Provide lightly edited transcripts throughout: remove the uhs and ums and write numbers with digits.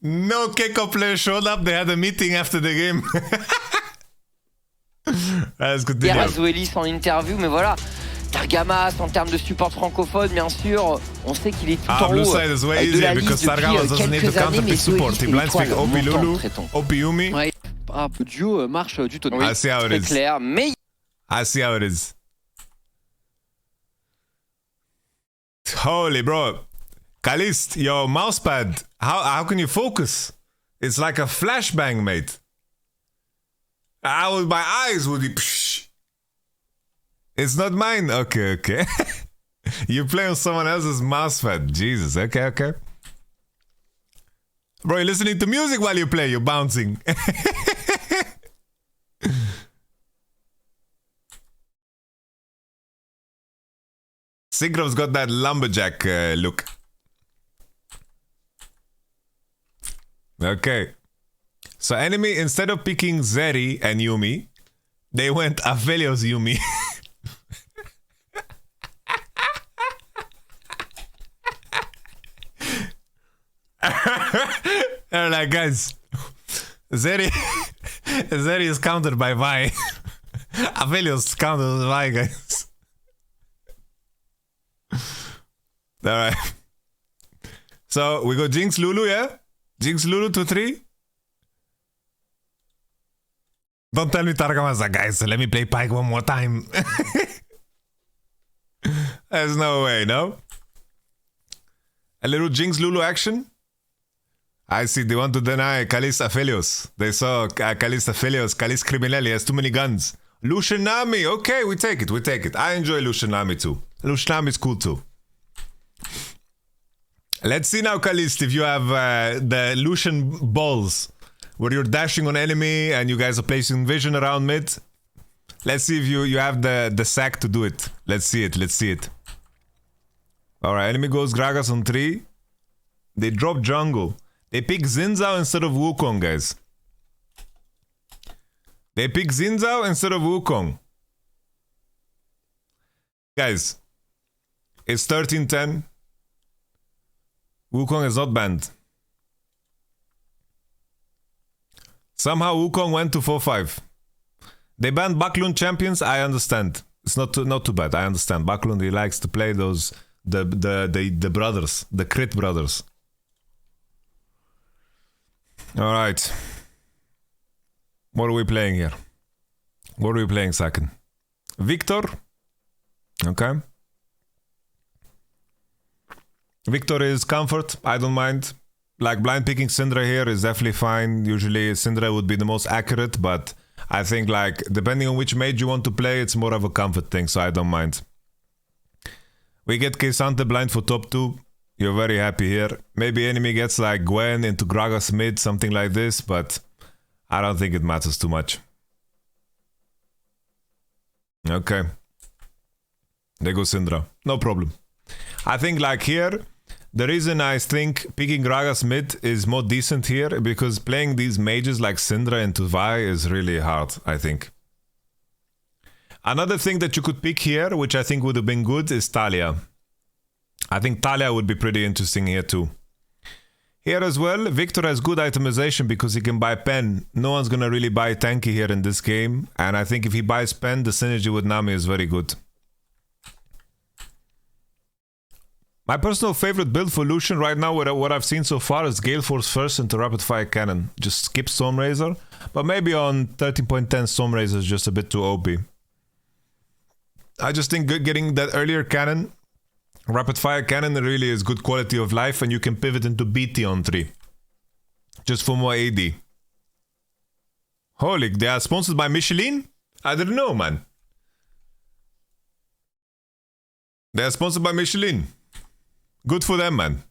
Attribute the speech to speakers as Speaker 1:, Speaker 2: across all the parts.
Speaker 1: No Keiko player showed up. They had a meeting after the game. Let's continue.
Speaker 2: Azuelis en interview, mais voilà. Targamas en termes de support francophone, bien sûr, on sait qu'il est tout en
Speaker 1: blue
Speaker 2: haut
Speaker 1: side is way
Speaker 2: de
Speaker 1: easier
Speaker 2: la
Speaker 1: because
Speaker 2: liste
Speaker 1: Targamas
Speaker 2: depuis
Speaker 1: doesn't need to
Speaker 2: quelques années,
Speaker 1: counter
Speaker 2: mais
Speaker 1: pick support. He
Speaker 2: Azuelis,
Speaker 1: blind speak OP Lulu, OP Yumi.
Speaker 2: Ouais.
Speaker 3: Ah, le duo marche du tonnerre.
Speaker 1: I see how it
Speaker 2: Très
Speaker 1: is.
Speaker 2: clair, mais
Speaker 1: I see how it is. Holy bro. Kalist, your mousepad. How can you focus? It's like a flashbang, mate. My eyes would be... Psh. It's not mine. Okay. You play on someone else's mousepad. Jesus, okay. Bro, you're listening to music while you play. You're bouncing. Sigrov's got that lumberjack look. Okay. So enemy, instead of picking Zeri and Yumi, they went Aphelios Yumi. They're like, guys, Zeri is countered by Vi. Aphelios countered by Vi, guys. Alright. So we go Jinx Lulu, yeah? Jinx Lulu 2-3. Don't tell me Targamasa, guys. Let me play Pike one more time. There's no way, no? A little Jinx Lulu action? I see, they want to deny Kalis Aphelios. They saw Kalis Aphelios, Kalis Criminelli has too many guns. Lucianami, okay, we take it. I enjoy Lucianami too. Lucianami is cool too. Let's see now, Kalist, if you have the Lucian balls, where you're dashing on enemy and you guys are placing vision around mid. Let's see if you have the sack to do it. Let's see it. Alright, enemy goes Gragas on 3. They drop jungle. They pick Xin instead of Wukong, guys. They pick Xin instead of Wukong. Guys, it's 13-10. Wukong is not banned. Somehow Wukong went to 4-5. They banned Baklund champions, I understand. It's not too bad, I understand. Baklund, he likes to play those the brothers, the crit brothers. Alright. What are we playing here? What are we playing second? Victor. Okay. Victor is comfort, I don't mind. Like blind picking Syndra here is definitely fine. Usually Syndra would be the most accurate, but I think like depending on which mage you want to play, it's more of a comfort thing, so I don't mind. We get K'Sante blind for top 2. You're very happy here. Maybe enemy gets like Gwen into Gragas mid, something like this, but I don't think it matters too much. Okay. There goes Syndra. No problem. I think like here, the reason I think picking Gragas mid is more decent here, because playing these mages like Syndra into Vi is really hard, I think. Another thing that you could pick here, which I think would have been good, is Talia. I think Talia would be pretty interesting here too. Here as well, Victor has good itemization because he can buy pen. No one's gonna really buy tanky here in this game, and I think if he buys pen, the synergy with Nami is very good. My personal favorite build for Lucian right now, what I've seen so far, is Gale Force first into Rapid Fire Cannon. Just skip Stormrazor, but maybe on 13.10 Stormrazor is just a bit too OP. I just think getting that earlier cannon, Rapid Fire Cannon, really is good quality of life, and you can pivot into BT on 3. Just for more AD. Holy, they are sponsored by Michelin? I didn't know, man. They are sponsored by Michelin. Good for them, man.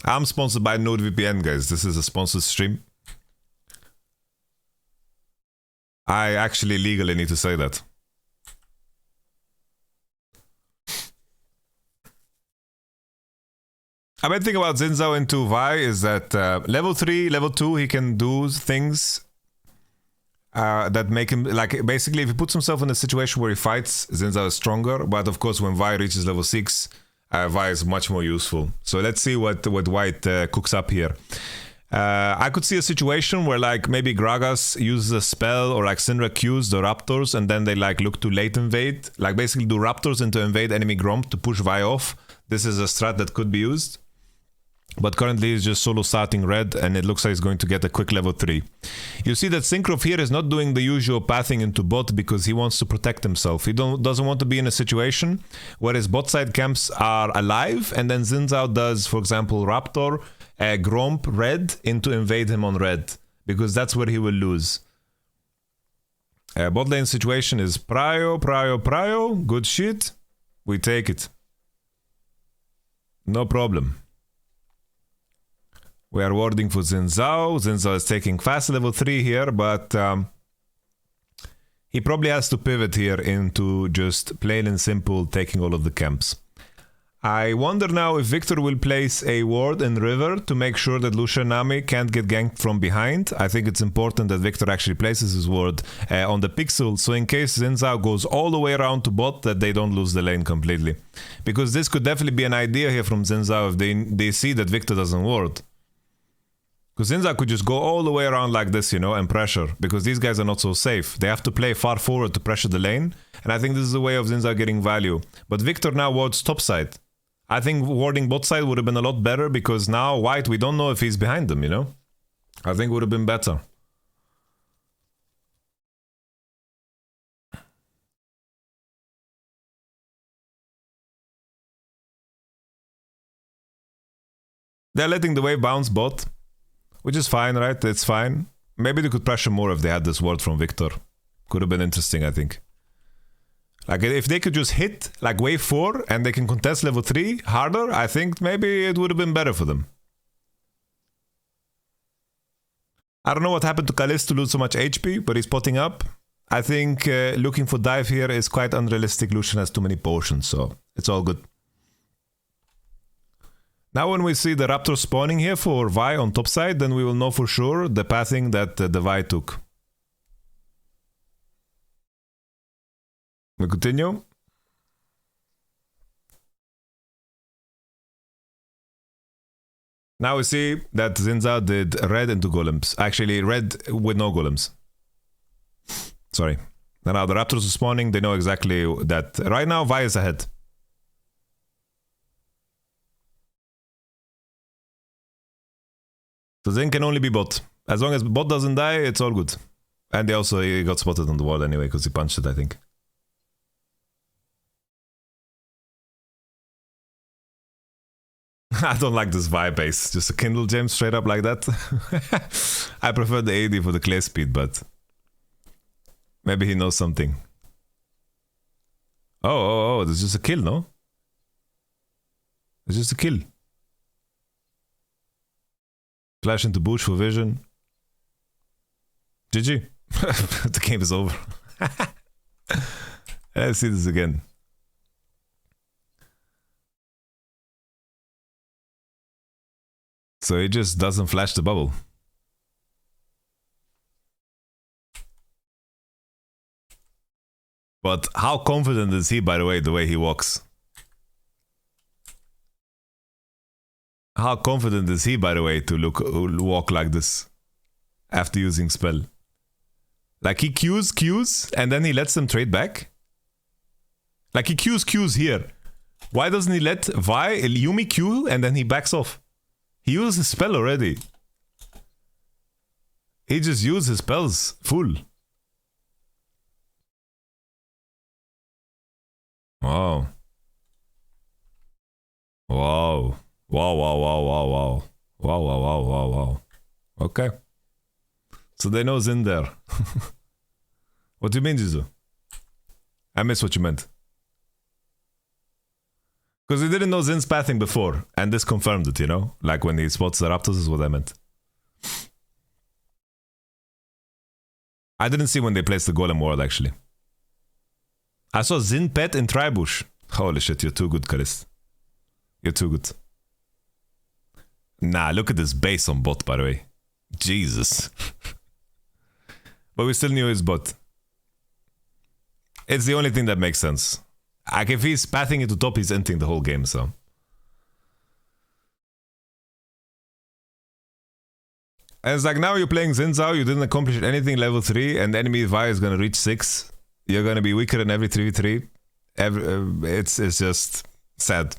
Speaker 1: I'm sponsored by NordVPN, guys. This is a sponsored stream. I actually legally need to say that. A bad thing about Xin into Vi is that level 3, level 2, he can do things that make him, like, basically if he puts himself in a situation where he fights, Xin is stronger, but of course when Vi reaches level 6, Vi is much more useful. So let's see what White cooks up here. I could see a situation where like maybe Gragas uses a spell or like Syndra Qs the Raptors and then they like look to late invade. Like basically do Raptors into invade enemy Gromp to push Vi off. This is a strat that could be used. But currently he's just solo starting red and it looks like he's going to get a quick level 3. You see that Syncroft here is not doing the usual pathing into bot because he wants to protect himself. He doesn't want to be in a situation where his bot side camps are alive and then Xin Zhao does, for example, Raptor, Gromp red into invade him on red. Because that's where he will lose. Bot lane situation is Prio. Good shit. We take it. No problem. We are warding for Xin Zhao. Xin Zhao is taking fast level 3 here, but he probably has to pivot here into just plain and simple taking all of the camps. I wonder now if Victor will place a ward in river to make sure that Lucian Nami can't get ganked from behind. I think it's important that Victor actually places his ward on the pixel, so in case Xin Zhao goes all the way around to bot, that they don't lose the lane completely. Because this could definitely be an idea here from Xin Zhao if they see that Victor doesn't ward. Because Xin Zhao could just go all the way around like this, you know, and pressure. Because these guys are not so safe. They have to play far forward to pressure the lane. And I think this is a way of Xin Zhao getting value. But Victor now wards top side. I think warding bot side would have been a lot better. Because now White, we don't know if he's behind them, you know. I think it would have been better. They're letting the wave bounce bot. Which is fine, right? It's fine. Maybe they could pressure more if they had this ward from Victor. Could have been interesting, I think. Like, if they could just hit, like, wave 4 and they can contest level 3 harder, I think maybe it would have been better for them. I don't know what happened to Kalist to lose so much HP, but he's potting up. I think looking for dive here is quite unrealistic. Lucian has too many potions, so it's all good. Now when we see the Raptor spawning here for Vi on top side, then we will know for sure the pathing that the Vi took. We continue. Now we see that Xin Zhao did red into golems. Actually, red with no golems. Sorry. Now the Raptors are spawning, they know exactly that. Right now, Vi is ahead. So Zen can only be bot. As long as bot doesn't die, it's all good. And he got spotted on the wall anyway, because he punched it, I think. I don't like this vibe base. Just a Kindle gem straight up like that. I prefer the AD for the clear speed, but... maybe he knows something. Oh, there's just a kill, no? It's just a kill. Flash into bush for vision. GG. The game is over. Let's see this again. So he just doesn't flash the bubble. But how confident is he, by the way he walks? How confident is he, by the way, to walk like this after using spell? Like he Qs, and then he lets them trade back? Like he Qs here. Why doesn't he let Yumi Q and then he backs off? He used his spell already. He just used his spells full. Wow. Wow. Wow. Okay. So they know Zin there. What do you mean, Jizu? I missed what you meant. Because we didn't know Zin's pathing before, and this confirmed it, you know? Like when he spots the Raptors is what I meant. I didn't see when they placed the Golem Ward, actually. I saw Zin pet in Tribush. Holy shit, you're too good, Karis. You're too good. Nah, look at this base on bot, by the way. Jesus. But we still knew his bot. It's the only thing that makes sense. Like if he's pathing it to top, he's entering the whole game, so... And it's like now you're playing Xin Zhao, you didn't accomplish anything level 3, and the enemy Vi is gonna reach 6. You're gonna be weaker in every 3v3. It's just sad.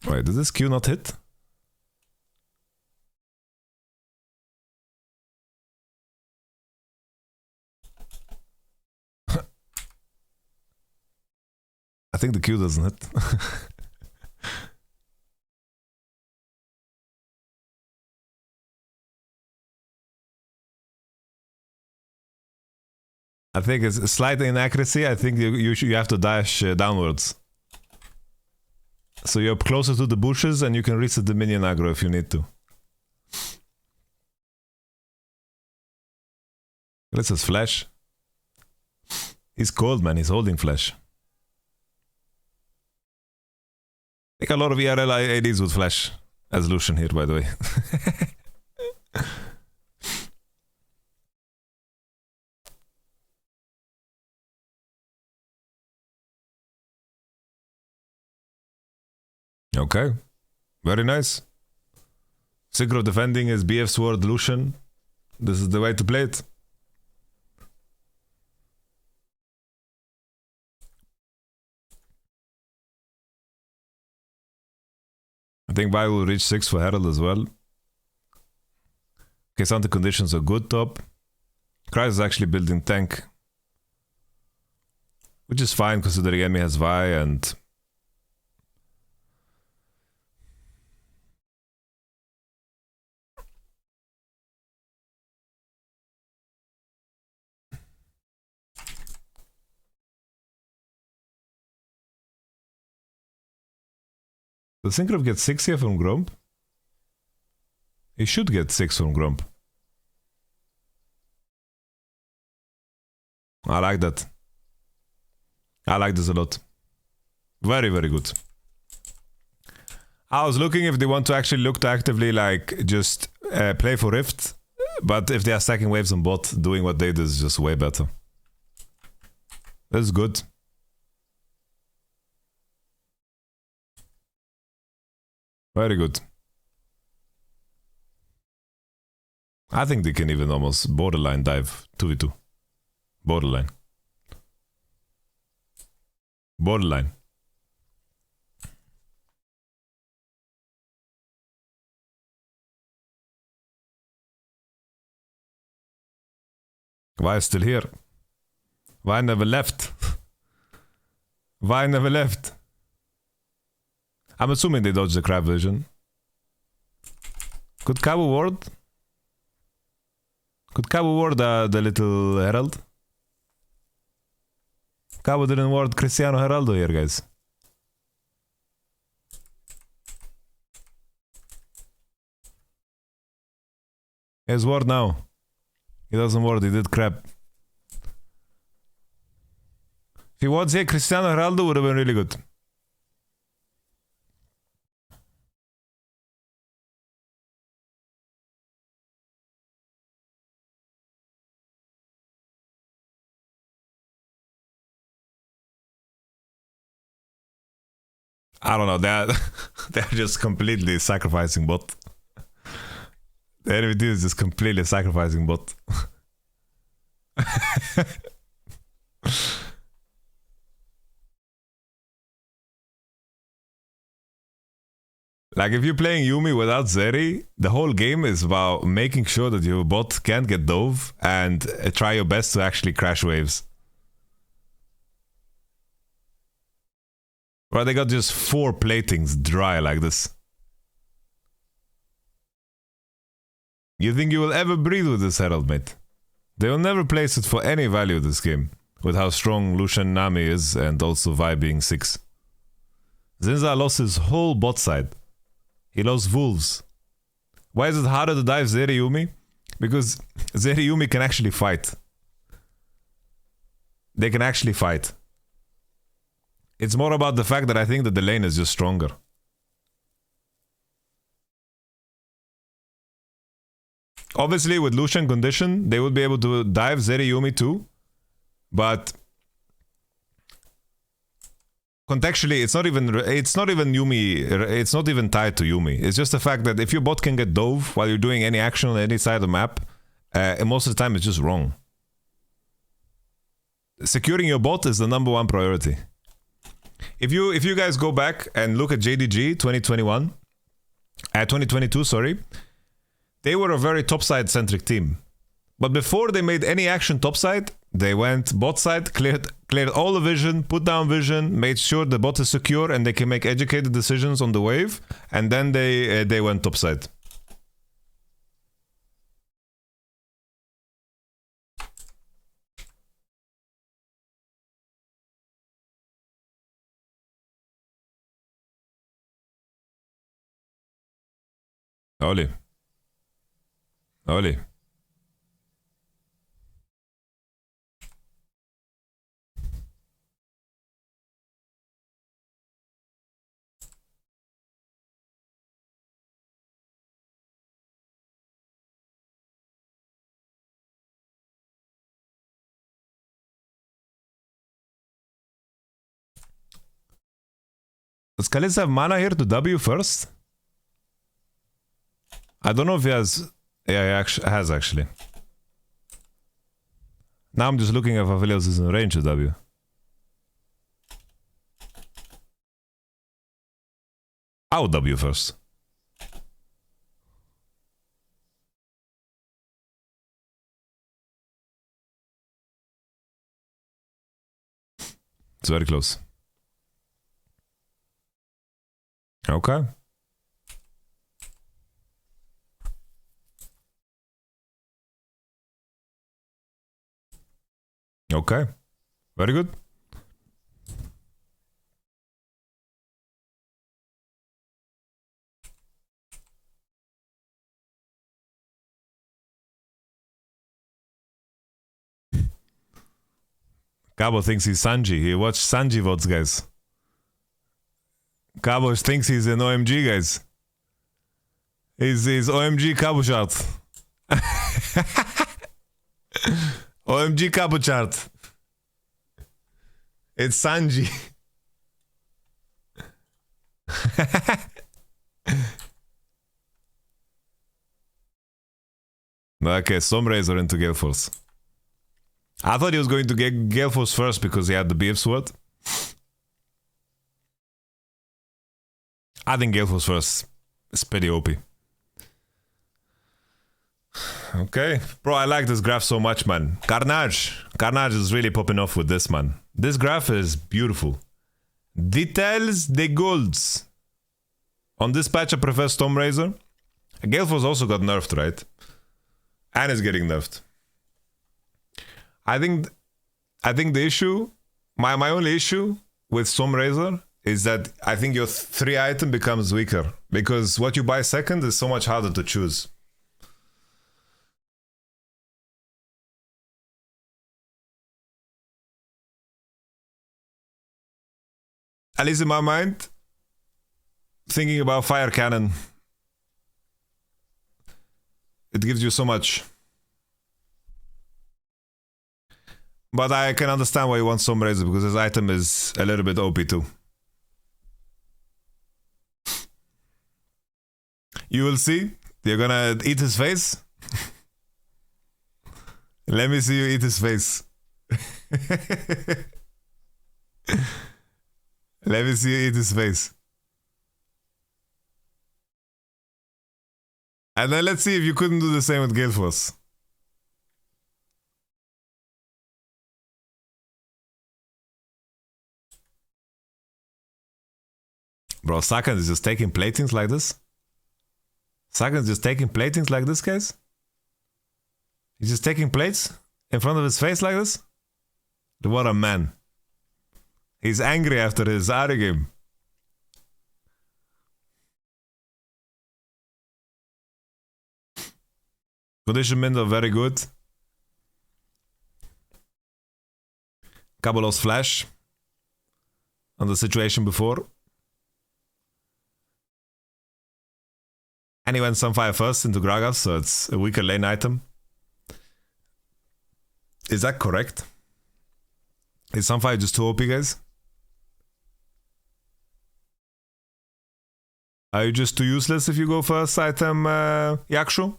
Speaker 1: Wait, did this Q not hit? I think the Q doesn't hit. I think it's a slight inaccuracy. I think you have to dash downwards. So you're closer to the bushes and you can reset the minion aggro if you need to. This is flash. He's cold, man. He's holding flash. I think a lot of ERL ADs would flash as Lucian here, by the way. Okay, very nice. Synchro defending his BF Sword Lucian. This is the way to play it. I think Vi will reach 6 for Herald as well. Okay, Santa conditions are good top. Kryze is actually building tank, which is fine considering enemy has Vi and does Synchro get 6 here from Grump? He should get 6 from Grump. I like that. I like this a lot. Very, very good. I was looking if they want to actually look to actively like just play for Rift, but if they are stacking waves on bot, doing what they do is just way better. That's good. Very good. I think they can even almost borderline dive 2v2. Borderline. Borderline. Why is still here? Why never left? Why never left? I'm assuming they dodged the crab vision. Could Cabo ward? Could Cabo ward the little Herald? Cabo didn't ward Cristiano Heraldo here, guys. He has ward now. He doesn't ward, he did crab. If he wards here, Cristiano Heraldo would have been really good. I don't know, they're just completely sacrificing bot. The enemy dude is just completely sacrificing bot. Like if you're playing Yuumi without Zeri, the whole game is about making sure that your bot can't get dove and try your best to actually crash waves. Right, they got just 4 platings dry like this. You think you will ever breathe with this Herald, mate? They will never place it for any value this game, with how strong Lucian Nami is and also Vi being 6. Xin Zhao lost his whole bot side. He lost Wolves. Why is it harder to dive Zeri Yuumi? Because Zeri Yuumi can actually fight. They can actually fight. It's more about the fact that I think that the lane is just stronger. Obviously, with Lucian condition, they would be able to dive Zeri Yuumi too. But contextually, it's not even Yuumi. It's not even tied to Yuumi. It's just the fact that if your bot can get dove while you're doing any action on any side of the map, and most of the time it's just wrong. Securing your bot is the #1 priority. If you guys go back and look at JDG 2022, sorry, they were a very topside centric team. But before they made any action topside, they went bot side, cleared all the vision, put down vision, made sure the bot is secure and they can make educated decisions on the wave, and then they went topside. Oli. Does Kalis have mana here to W first? I don't know if he has. Yeah, he actually has actually. Now I'm just looking if Aphelios is in range to W. I would W first. It's very close. Okay. Okay. Very good. Cabo thinks he's Sanji. He watched Sanji votes, guys. Cabo thinks he's an OMG, guys. He's OMG Cabo chart. OMG Cabo chart. It's Sanji. Okay, Stormrazor into Gale Force. I thought he was going to get Gale Force first because he had the BF sword. I think Gale Force first. It's pretty OP. Okay. Bro, I like this graph so much, man. Carnage. Carnage is really popping off with this, man. This graph is beautiful. Details the golds. On this patch, I prefer Stormrazor. Gale Force also got nerfed, right? And is getting nerfed. I think the issue, my only issue with Stormrazor is that I think your 3 item becomes weaker because what you buy second is so much harder to choose. At least in my mind, thinking about Fire Cannon, it gives you so much. But I can understand why you want Stormrazor because his item is a little bit OP too. You will see. You're gonna eat his face. Let me see you eat his face. Let me see you eat his face. And then let's see if you couldn't do the same with Gale Force. Bro, Sakan is just taking platings like this? Sakan is just taking platings like this, guys? He's just taking plates in front of his face like this? What a man. He's angry after his Ari game. Conditionment are very good. Cabolos flash on the situation before. And he went Sunfire first into Gragas, so it's a weaker lane item. Is that correct? Is Sunfire just too OP, guys? Are you just too useless if you go first item, Yakshu?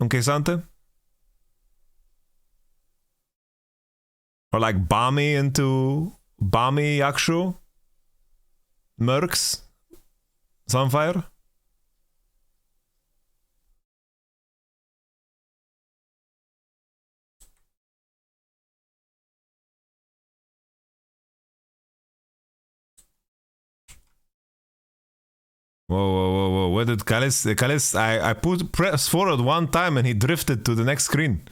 Speaker 1: Okay, Sante? Or like Bami into Bami Yakshu? Mercs? Sunfire? Whoa. Where did Kalis? I press forward one time and he drifted to the next screen.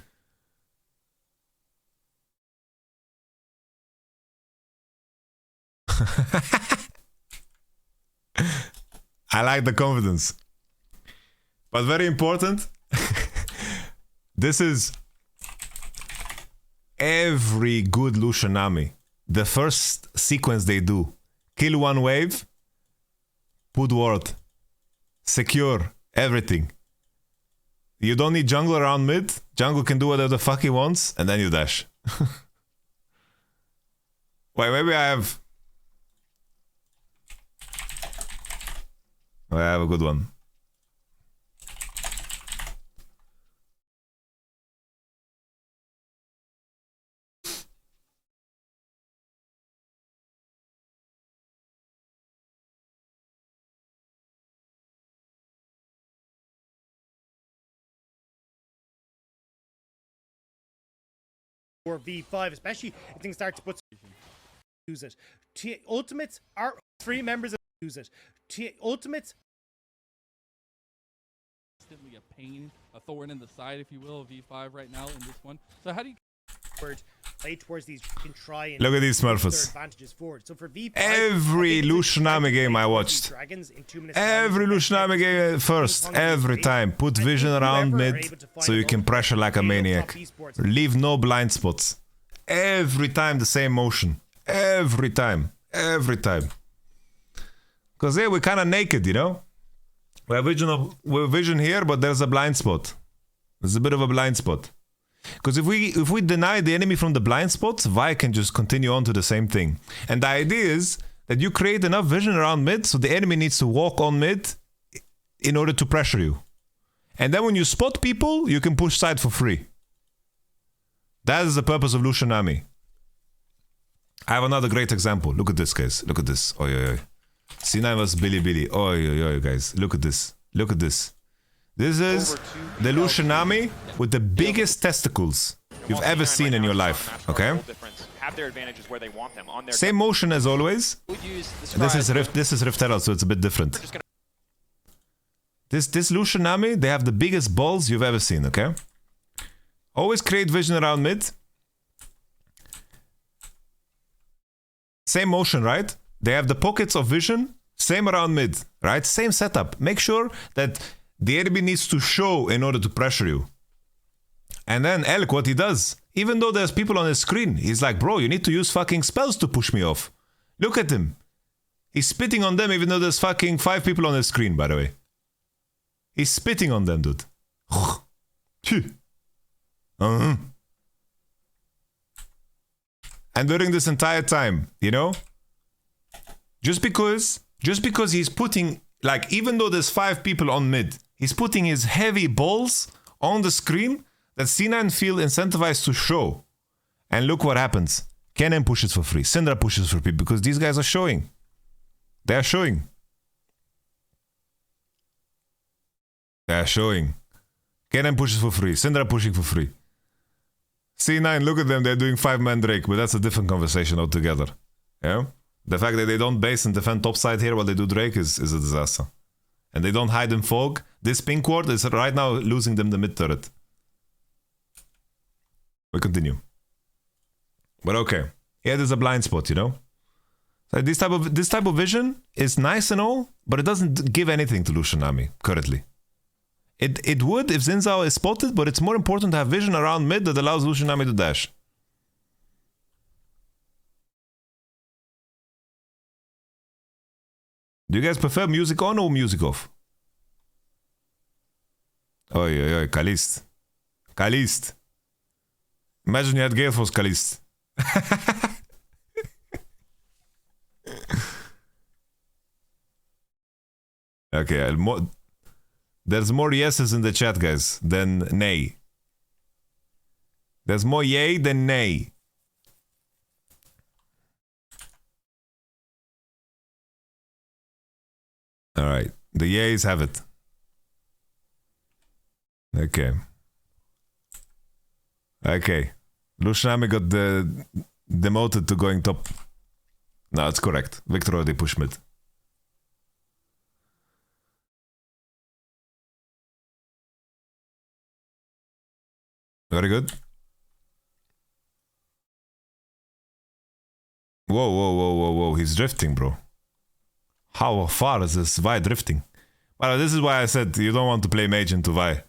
Speaker 1: I like the confidence. But very important, this is every good Lucianami. The first sequence they do. Kill one wave, put ward, secure everything. You don't need jungle around mid. Jungle can do whatever the fuck he wants, and then you dash. Wait, maybe I have... Oh, I have a good one.
Speaker 4: Or V5, especially if things start to put use it. Ultimates are 3 members of use it. Ultimates
Speaker 5: constantly a pain, a thorn in the side, if you will, of V5 right now in this one. So how do you
Speaker 4: play towards these? Can try and
Speaker 1: look at these Smurfs.
Speaker 4: Advantages forward. So for V5,
Speaker 1: every Lucianami game I watched, every Lucianami game first, every time, put vision around mid so you can pressure like a maniac. Leave no blind spots. Every time the same motion. Every time. Because yeah, we're kind of naked, you know? We're vision here, but there's a blind spot. There's a bit of a blind spot. Because if we deny the enemy from the blind spots, Vi can just continue on to the same thing. And the idea is that you create enough vision around mid so the enemy needs to walk on mid in order to pressure you. And then when you spot people, you can push side for free. That is the purpose of Lucianami. I have another great example. Look at this, guys. Look at this. Oi, oi, oi. C9 vs Billy. Oi, oi, oi, guys. Look at this. Look at this. This is the Lucianami with the biggest testicles you've ever seen in your life, okay? Same motion as always. This is Rift Herald, so it's a bit different. This Lucianami, they have the biggest balls you've ever seen, okay? Always create vision around mid. Same motion, right? They have the pockets of vision, same around mid, right? Same setup. Make sure that the enemy needs to show in order to pressure you. And then Elk, what he does, even though there's people on his screen, he's like, bro, you need to use fucking spells to push me off. Look at him. He's spitting on them even though there's fucking 5 people on his screen, by the way. He's spitting on them, dude. And during this entire time, you know, just because he's putting, like, even though there's 5 people on mid, he's putting his heavy balls on the screen that C9 feel incentivized to show. And look what happens. Cannon pushes for free. Syndra pushes for free because these guys are showing. They are showing. They are showing. Cannon pushes for free. Syndra pushing for free. C9, look at them. They're doing 5-man Drake, but that's a different conversation altogether. Yeah? The fact that they don't base and defend topside here while they do Drake is a disaster. And they don't hide in fog. This pink ward is right now losing them the mid turret. We continue. But okay. Yeah, there's a blind spot, you know? So this type of vision is nice and all, but it doesn't give anything to Lucianami currently. It would if Xin Zhao is spotted, but it's more important to have vision around mid that allows Lucianami to dash. Do you guys prefer music on or music off? Oi, oi, oi, Kalist. Kalist. Imagine you had Gale Force Kalist. Okay, there's more yeses in the chat, guys, than nay. There's more yay than nay. Alright, the yays have it. Okay. Okay. Lushnami got demoted to going top. No, it's correct. Victor already pushed mid. Very good. Whoa, whoa, whoa, whoa, whoa. He's drifting, bro. How far is this Vi drifting? Well, this is why I said you don't want to play mage into Vi.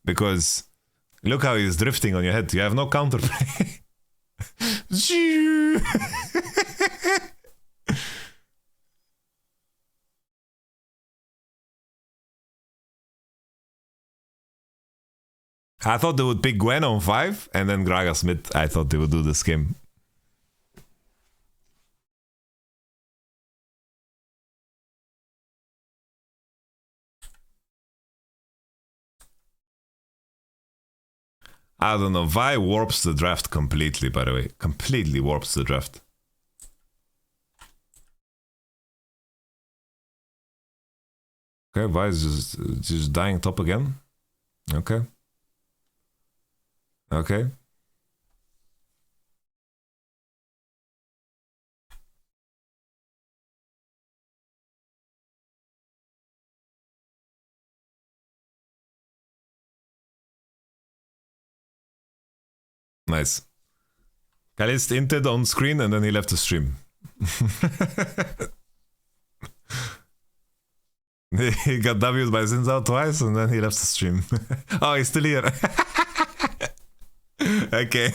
Speaker 1: Because look how he's drifting on your head. You have no counterplay. I thought they would pick Gwen on 5 and then Gragas mid. I thought they would do this game. I don't know. Vi warps the draft completely, by the way. Completely warps the draft. Okay, Vi is just dying top again. Okay. Okay. Nice. Kalist inted on screen and then he left the stream. He got W'd by Zinzao twice and then he left the stream. Oh, he's still here. Okay.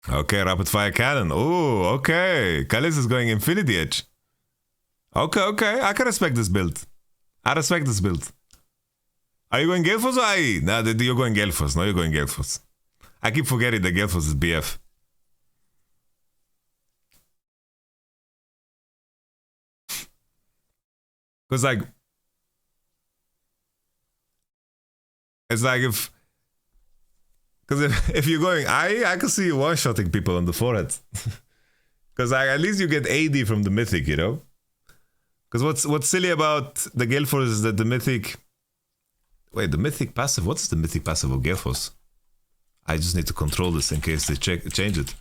Speaker 1: Okay, rapid fire cannon. Oh, okay. Kalis is going Infinity Edge. Okay, okay. I can respect this build. I respect this build. Are you going Galeforce or IE? No, you're going Galeforce. No, you're going Galeforce. I keep forgetting that Galeforce is BF. Because, like... It's like if... Because if you're going IE, I can see you one-shotting people on the forehead. Because at least you get AD from the Mythic, you know? Because what's silly about the Galeforce is that the Mythic... Wait, the Mythic passive? What's the Mythic passive of Galeforce? I just need to control this in case they change it.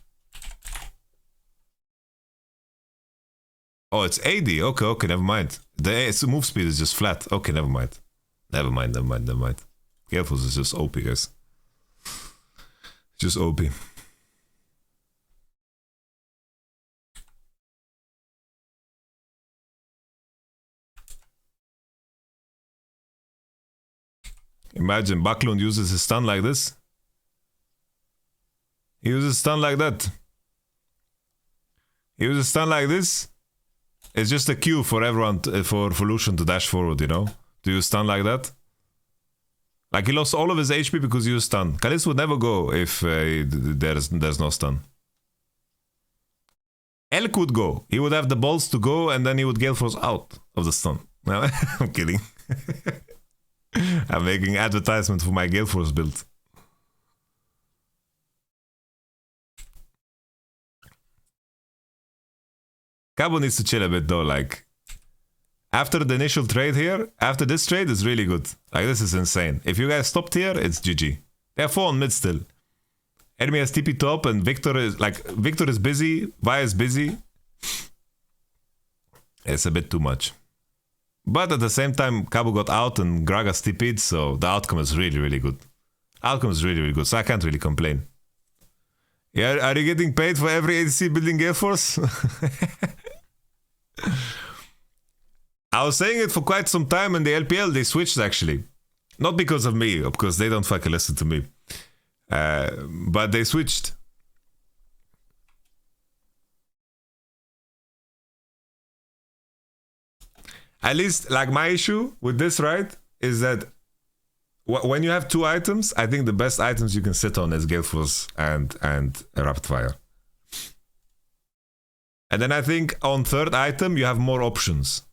Speaker 1: Oh, it's AD. Okay, okay, never mind. The move speed is just flat. Okay, never mind. Never mind. Galeforce is just OP, guys. Just OP. Imagine Backlund uses his stun like this. He uses stun like that. He uses stun like this. It's just a cue for everyone, for Lucian to dash forward, you know? Do you stun like that? Like he lost all of his HP because he used stun. Kalis would never go if there's no stun. Elk would go. He would have the balls to go and then he would Galeforce out of the stun. No, I'm kidding. I'm making advertisement for my Galeforce build. Cabo needs to chill a bit though, like... After the initial trade here, after this trade is really good. Like, this is insane. If you guys stopped here, it's GG. They have 4 on mid still. Enemy has TP top and Victor is, like, Victor is busy, Vi is busy. It's a bit too much. But at the same time, Cabo got out and Gragas TP'd, so the outcome is really, really good. Outcome is really, really good, so I can't really complain. Yeah, are you getting paid for every ADC building Galeforce? I was saying it for quite some time in the LPL, they switched actually. Not because of me, because they don't fucking listen to me. But they switched. At least, like my issue with this, right, is that when you have 2 items, I think the best items you can sit on is Gale Force and Rapid Fire. And then I think on 3rd item you have more options.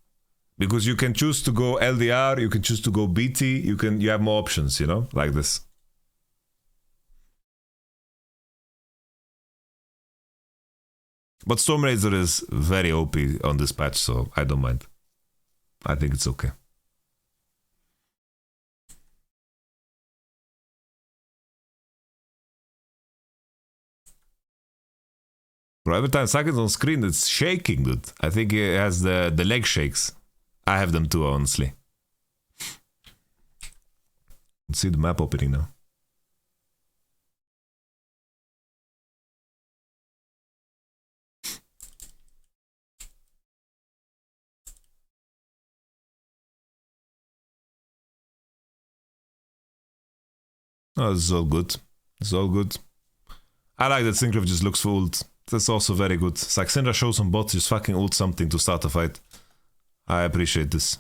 Speaker 1: Because you can choose to go LDR, you can choose to go BT, you have more options, you know, like this. But Storm Razor is very OP on this patch, so I don't mind. I think it's okay. Bro, every time Sakin's on screen, it's shaking, dude. I think it has the leg shakes. I have them too, honestly. Let's see the map opening now. Oh, this is all good. It's all good. I like that Syncroft just looks for ult. That's also very good. It's like Syndra shows on bot, just fucking ult something to start a fight. I appreciate this.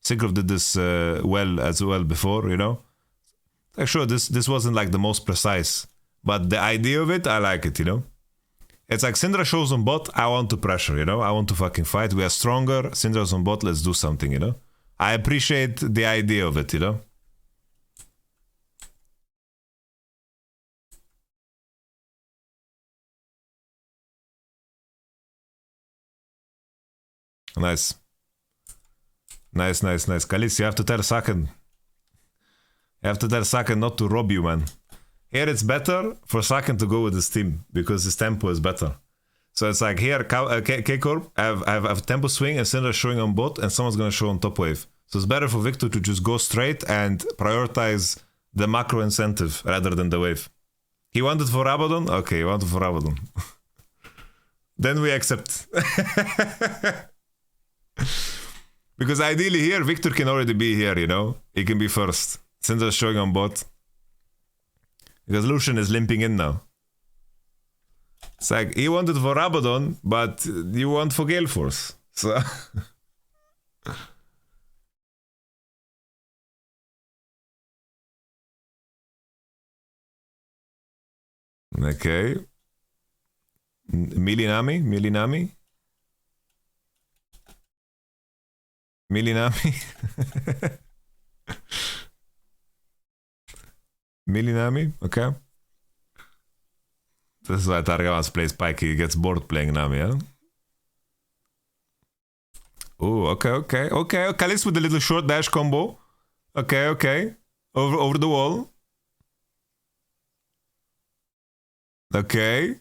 Speaker 1: Syncroft did this well before, you know? Like, sure, this wasn't like the most precise, but the idea of it, I like it, you know? It's like Syndra shows on bot, I want to pressure, you know? I want to fucking fight. We are stronger. Syndra's on bot, let's do something, you know? I appreciate the idea of it, you know? Nice. Nice. Kalis, you have to tell Saken. You have to tell Saken not to rob you, man. Here it's better for Saken to go with his team, because his tempo is better. So it's like here, K-Corp, I have tempo swing and Syndra showing on bot, and someone's gonna show on top wave. So it's better for Victor to just go straight and prioritize the macro incentive rather than the wave. He wanted for Rabadon? Okay, he wanted for Rabadon. Then we accept. Because ideally here, Victor can already be here, you know? He can be first. Syndra's showing on bot. Because Lucian is limping in now. It's like, he wanted for Rabadon, but you want for Gale Force. So... Okay. Milinami? Milinami? Milinami, okay. This is why Targamas plays Pike, he gets bored playing Nami, huh? Oh, okay. Kalis with a little short dash combo. Okay. Over the wall. Okay.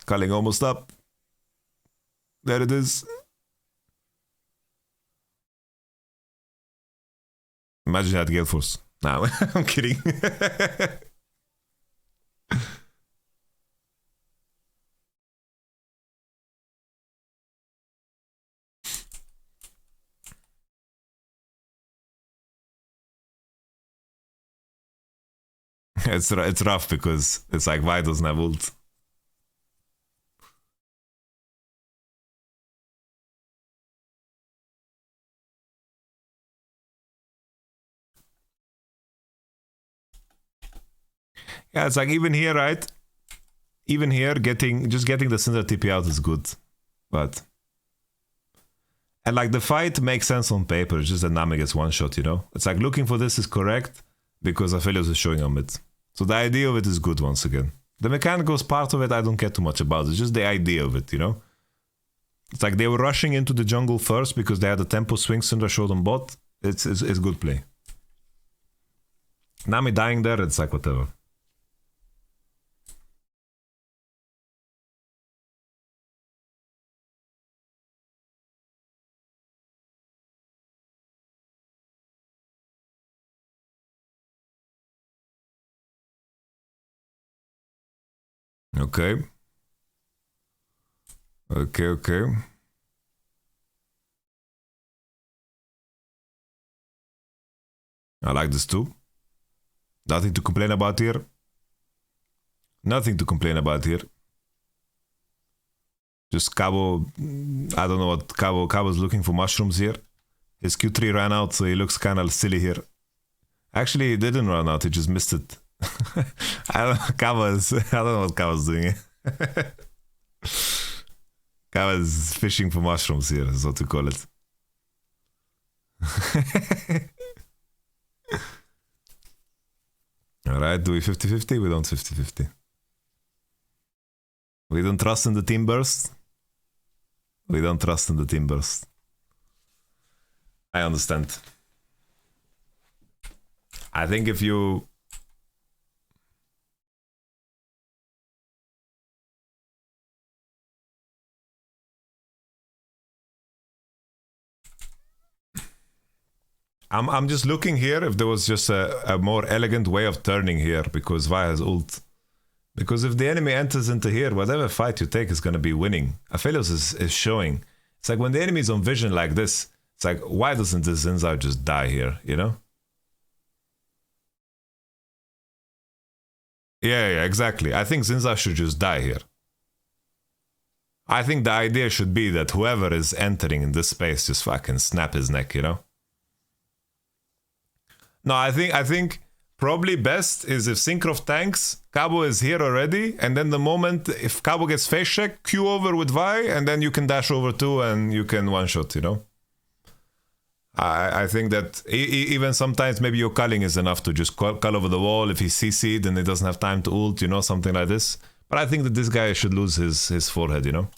Speaker 1: Culling almost up. There it is. Imagine that Gale Force. Nah, I'm kidding. It's rough because it's like why doesn't have ult? Yeah, it's like even here, right? Even here, getting the Syndra TP out is good, but and like the fight makes sense on paper. It's just that Nami gets one shot, you know. It's like looking for this is correct because Aphelios is showing on it. So the idea of it is good once again. The mechanical part of it, I don't care too much about. It's just the idea of it, you know. It's like they were rushing into the jungle first because they had a tempo swing. Syndra showed on bot. It's good play. Nami dying there, it's like whatever. Okay. I like this too. Nothing to complain about here. Just Cabo, I don't know what Cabo's looking for mushrooms here. His Q3 ran out, so he looks kind of silly here. Actually, he didn't run out, he just missed it. I don't know what Cabo's doing. Cabo's fishing for mushrooms here, is what we call it. Alright, do we 50-50? We don't 50-50. We don't trust in the team burst. We don't trust in the team burst. I understand. I think if you... I'm just looking here if there was just a more elegant way of turning here, because Vi has ult. Because if the enemy enters into here, whatever fight you take is going to be winning. Aphelios is showing. It's like when the enemy is on vision like this, it's like, why doesn't this Zinzao just die here, you know? Yeah, exactly. I think Zinzao should just die here. I think the idea should be that whoever is entering in this space just fucking snap his neck, you know? No, I think probably best is if Syncroft tanks, Cabo is here already, and then the moment if Cabo gets face check, Q over with Vi, and then you can dash over too and you can one-shot, you know? I think that even sometimes maybe your culling is enough to just cull over the wall. If he's CC'd and he doesn't have time to ult, you know, something like this. But I think that this guy should lose his forehead, you know?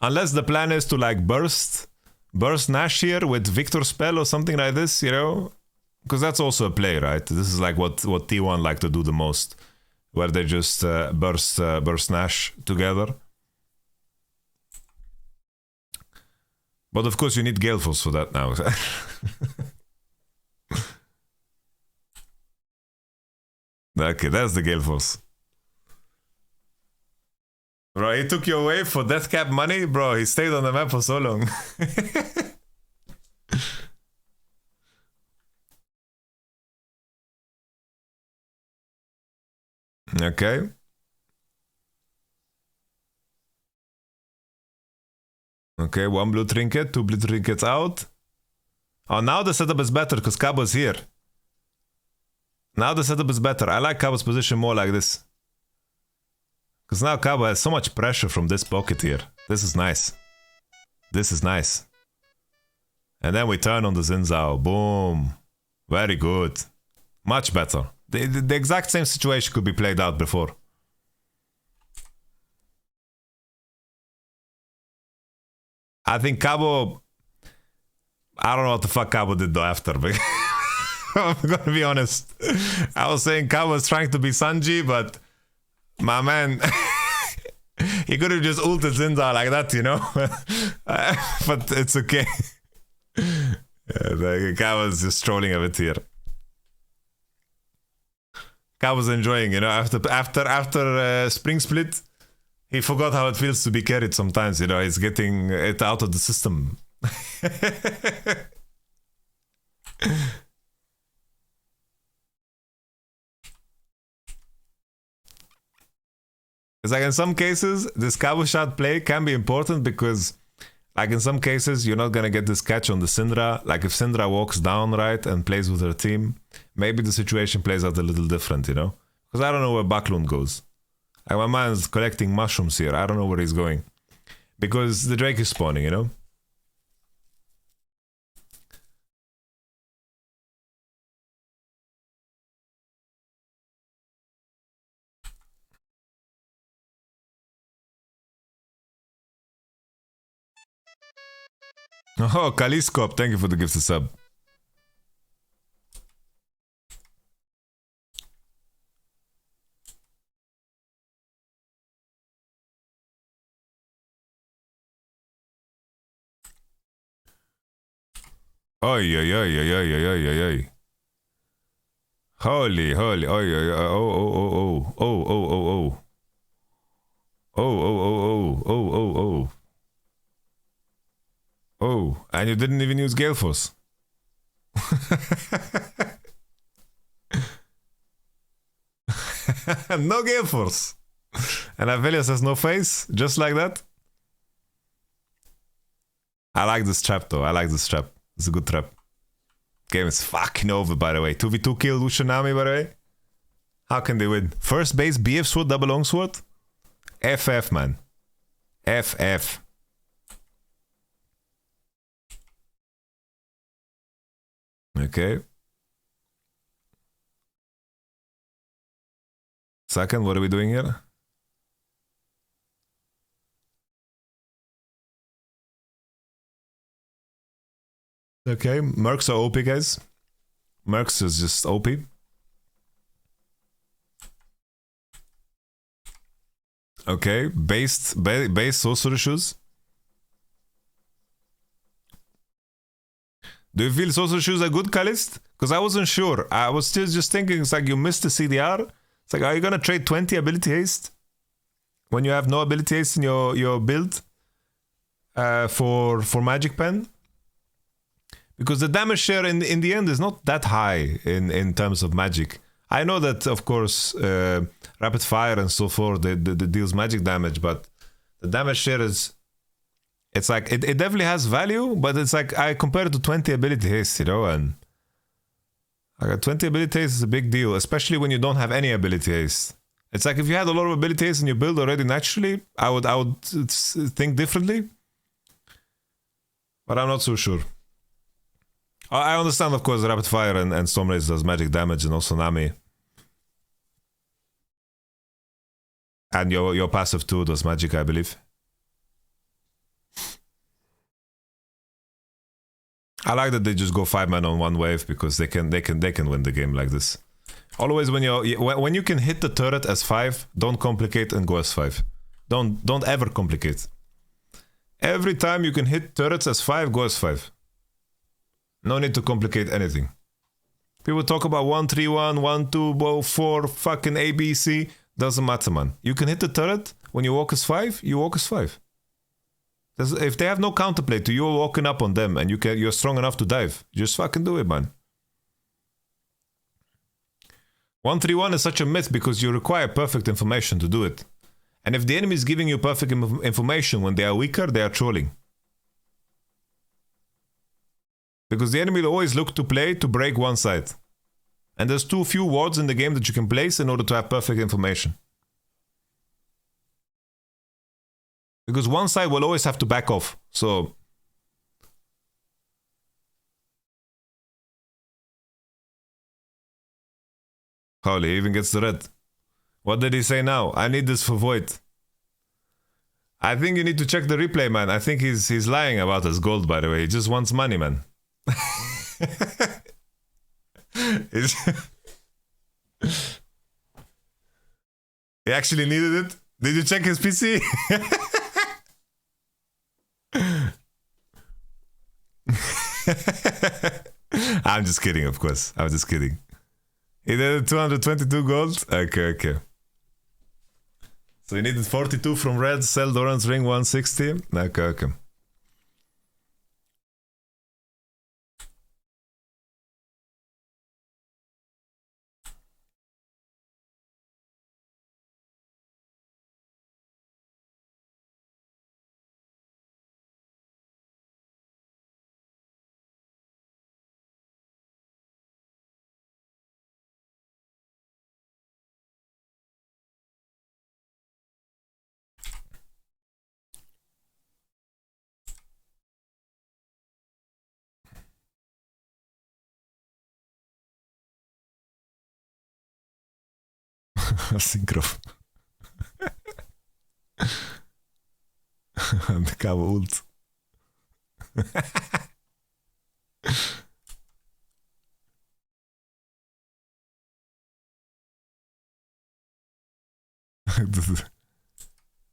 Speaker 1: Unless the plan is to like burst Nash here with Victor spell or something like this, you know? Because that's also a play, right? This is like what T1 like to do the most, where they just burst Nash together. But of course you need Gale Force for that now. Okay, that's the Gale Force. Bro, he took you away for death cap money? Bro, he stayed on the map for so long. Okay. Okay, 1 blue trinket, 2 blue trinkets out. Oh, now the setup is better because Cabo's here. Now the setup is better. I like Cabo's position more like this. Because now Cabo has so much pressure from this pocket here. This is nice. This is nice. And then we turn on the Zinzao. Boom. Very good. Much better. The exact same situation could be played out before. I think Cabo... I don't know what the fuck Cabo did though after, but I'm gonna be honest. I was saying Cabo was trying to be Sanji, but my man, he could have just ulted Zinzao like that, you know? But it's okay. Yeah, Cabo's just trolling a bit here. Cabo's enjoying, you know, after Spring Split, he forgot how it feels to be carried sometimes, you know, he's getting it out of the system. It's like in some cases, this Cabo shot play can be important because like in some cases, you're not gonna get this catch on the Syndra. Like if Syndra walks down right and plays with her team, maybe the situation plays out a little different, you know? Because I don't know where Backlund goes. Like my man's collecting mushrooms here. I don't know where he's going. Because the Drake is spawning, you know? Oh, Kaliscope, thank you for the gifted sub. Oi, oi, oi, oi, oi, oi, oi, oi. Holy, oi, oi, oi, oh, oh, oh, oh, oh, oh, oh, oh. Oh, oh, oh, oh, oh, oh, oh. Oh, and you didn't even use Gale Force. No Gale Force. And Aphelios has no face, just like that. I like this trap though. I like this trap. It's a good trap. Game is fucking over, by the way. 2v2 kill Ushanami, by the way. How can they win? First base, BF sword, double longsword. FF, man. FF. Okay. Second, what are we doing here? Okay, Mercs are OP, guys. Mercs is just OP. Okay, base sorcerer shoes. Do you feel sorcerer shoes are good, Kalist? Because I wasn't sure. I was still just thinking, it's like you missed the CDR. It's like, are you gonna trade 20 ability haste when you have no ability haste in your build for magic pen? Because the damage share in the end is not that high in terms of magic. I know that, of course, rapid fire and so forth, they deals magic damage, but the damage share is... It's like, it definitely has value, but it's like, I compare it to 20 ability haste, you know, and... Like 20 ability haste is a big deal, especially when you don't have any ability haste. It's like, if you had a lot of ability haste in your build already naturally, I would think differently. But I'm not so sure. I understand, of course, rapid fire and Stormraze does magic damage, and also Nami. And your passive too does magic, I believe. I like that they just go 5 man on one wave, because they can win the game like this. Always when you can hit the turret as 5, don't complicate and go as 5. Don't ever complicate. Every time you can hit turrets as 5, go as 5. No need to complicate anything. People talk about 1-3-1, 1-2, 4, fucking ABC. Doesn't matter, man. You can hit the turret. When you walk as 5, you walk as 5. If they have no counterplay to you walking up on them and you're strong enough to dive, just fucking do it, man. 1-3-1 is such a myth because you require perfect information to do it. And if the enemy is giving you perfect information when they are weaker, they are trolling. Because the enemy will always look to play to break one side. And there's too few wards in the game that you can place in order to have perfect information. Because one side will always have to back off. So... Holy, he even gets the red. What did he say now? I need this for Void. I think you need to check the replay, man. I think he's lying about his gold, by the way. He just wants money, man. He actually needed it. Did you check his PC? I'm just kidding, of course. I'm just kidding. He did 222 gold. Okay. So he needed 42 from red. Sell Doran's ring 160. Okay. Synchro. De koude ult.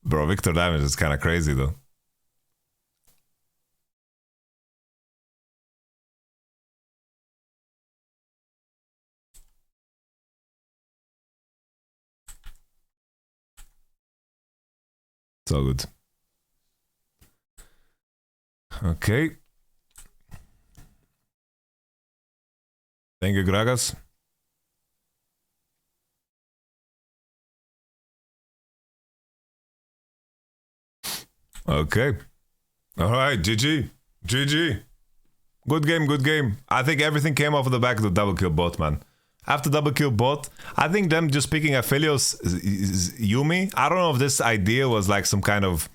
Speaker 1: Bro, Victor damage is kind of crazy though. It's all good. Okay. Thank you, Gragas. Okay. All right, GG. GG. Good game, good game. I think everything came off the back of the double kill bot, man. After double kill bot, I think them just picking Aphelios Yumi. I don't know if this idea was like some kind of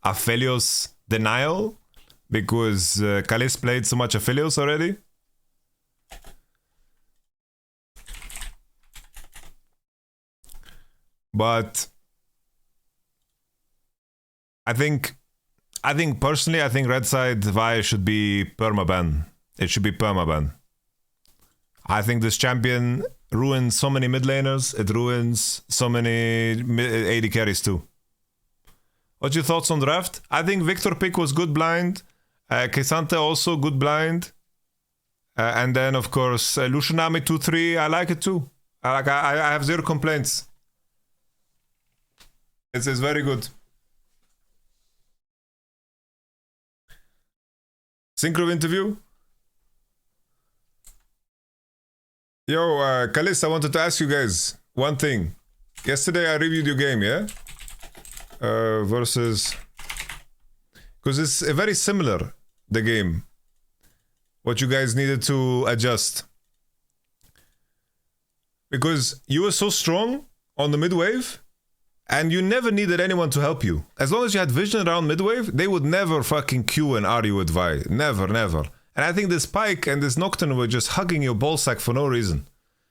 Speaker 1: Aphelios denial because Kalis played so much Aphelios already. But I think personally, I think red side Vi should be permaban. It should be permaban. I think this champion ruins so many mid laners. It ruins so many AD carries too. What's your thoughts on draft? I think Victor pick was good blind. Kesante also good blind. And then of course Lushanami 2-3. I like it too. I have zero complaints. It's very good. Synchro interview. Yo, Kalis, I wanted to ask you guys one thing. Yesterday I reviewed your game, yeah? Versus... Because it's very similar, the game. What you guys needed to adjust. Because you were so strong on the mid wave, and you never needed anyone to help you. As long as you had vision around mid wave, they would never fucking Q and R you with Vi. Never, never. And I think this Pike and this Nocturne were just hugging your ballsack for no reason.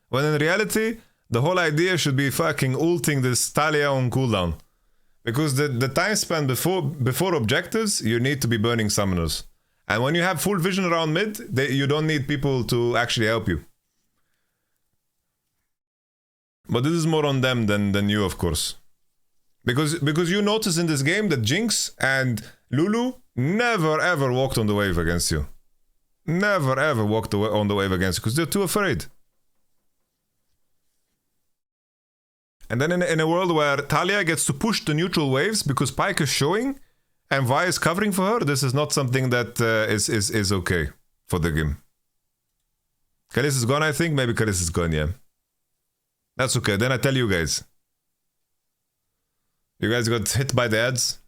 Speaker 1: When in reality, the whole idea should be fucking ulting this Talia on cooldown. Because the time span before objectives, you need to be burning summoners. And when you have full vision around mid, you don't need people to actually help you. But this is more on them than you, of course. Because you notice in this game that Jinx and Lulu never ever walked on the wave against you. Never ever walked on the wave against you because they're too afraid. And then in a world where Talia gets to push the neutral waves because Pyke is showing and Vi is covering for her, this is not something that is okay for the game. Kalis is gone, I think. Maybe Kalis is gone, yeah. That's okay. Then I tell you guys. You guys got hit by the ads?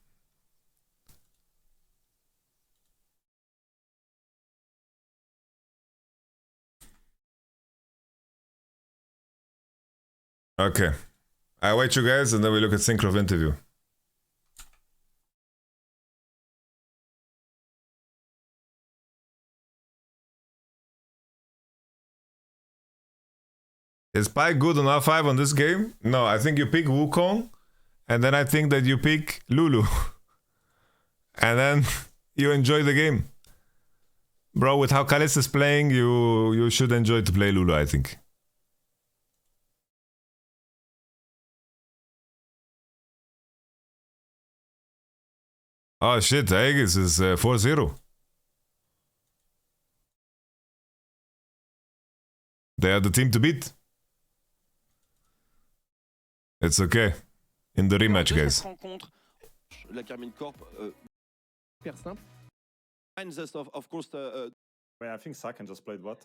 Speaker 1: Okay. I wait you guys and then we look at Synchro interview. Is Pi good on R5 on this game? No, I think you pick Wukong. And then I think that you pick Lulu. And then you enjoy the game. Bro, with how Kalis is playing, you should enjoy to play Lulu, I think. Oh shit, Aegis is 4-0. They are the team to beat. It's okay. In the rematch, guys.
Speaker 6: La Karmine Corp,
Speaker 7: Super simple.
Speaker 6: of course,
Speaker 8: I think Sakan just played what?